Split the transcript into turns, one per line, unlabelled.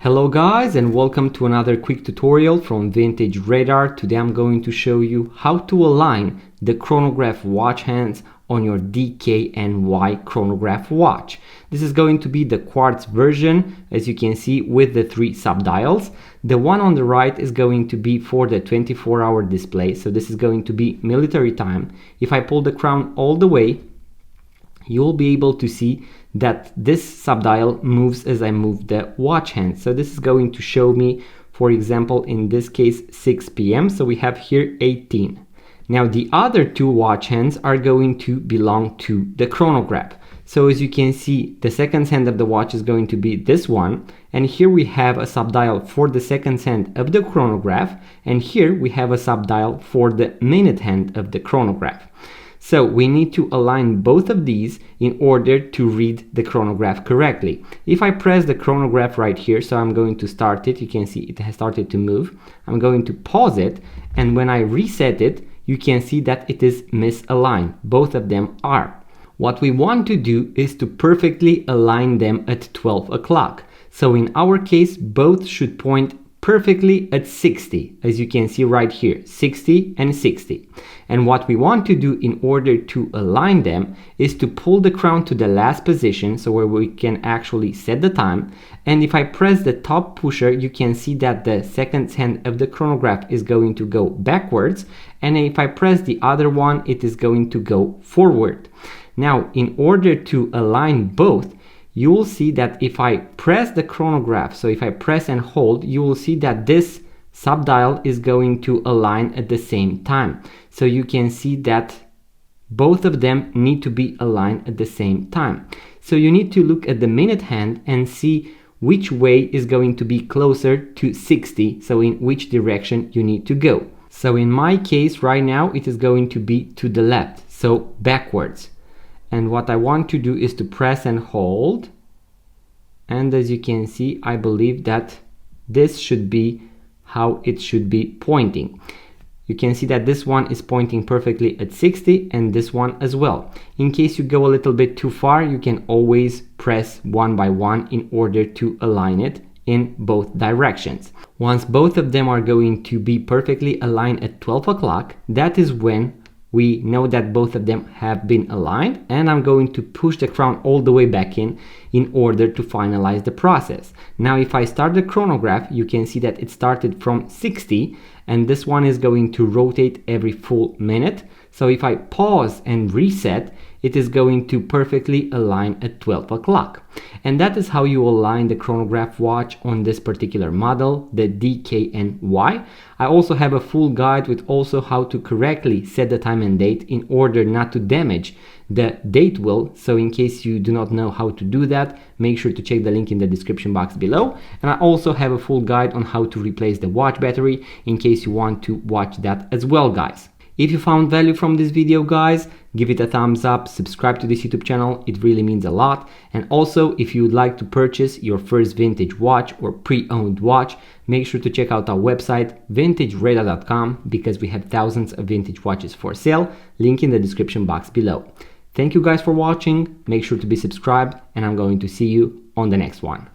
Hello guys, and welcome to another quick tutorial from Vintage Radar. Today I'm going to show you how to align the chronograph watch hands on your DKNY Chronograph Watch. This is going to be the Quartz version, as you can see, with the 3 subdials. The one on the right is going to be for the 24-hour display, so this is going to be military time. If I pull the crown all the way, you'll be able to see that this subdial moves as I move the watch hand. So this is going to show me, for example, in this case 6 p.m. So we have here 18. Now the other 2 watch hands are going to belong to the chronograph. So as you can see, the seconds hand of the watch is going to be this one, and here we have a subdial for the seconds hand of the chronograph, and here we have a subdial for the minute hand of the chronograph. So we need to align both of these in order to read the chronograph correctly. If I press the chronograph right here, so I'm going to start it, you can see it has started to move. I'm going to pause it, and when I reset it, you can see that it is misaligned. Both of them are. What we want to do is to perfectly align them at 12 o'clock. So in our case, both should point perfectly at 60, as you can see right here, 60 and 60. And what we want to do in order to align them is to pull the crown to the last position, so where we can actually set the time. And if I press the top pusher, you can see that the seconds hand of the chronograph is going to go backwards, and if I press the other one, it is going to go forward. Now, in order to align both, you will see that if I press the chronograph, so if I press and hold, you will see that this subdial is going to align at the same time. So you can see that both of them need to be aligned at the same time. So you need to look at the minute hand and see which way is going to be closer to 60, so in which direction you need to go. So in my case right now, it is going to be to the left, so backwards. And what I want to do is to press and hold, and as you can see, I believe that this should be how it should be pointing. You can see that this one is pointing perfectly at 60 and this one as well. In case you go a little bit too far, you can always press one by one in order to align it in both directions. Once both of them are going to be perfectly aligned at 12 o'clock, that is when we know that both of them have been aligned, and I'm going to push the crown all the way back in order to finalize the process. Now if I start the chronograph, you can see that it started from 60, and this one is going to rotate every full minute. So if I pause and reset, it is going to perfectly align at 12 o'clock. And that is how you align the chronograph watch on this particular model, the DKNY. I also have a full guide with also how to correctly set the time and date in order not to damage the date wheel. So in case you do not know how to do that, make sure to check the link in the description box below. And I also have a full guide on how to replace the watch battery in case you want to watch that as well, guys. If you found value from this video, guys, give it a thumbs up, subscribe to this YouTube channel, it really means a lot. And also, if you would like to purchase your first vintage watch or pre-owned watch, make sure to check out our website, vintageradar.com, because we have thousands of vintage watches for sale, link in the description box below. Thank you guys for watching, make sure to be subscribed, and I'm going to see you on the next one.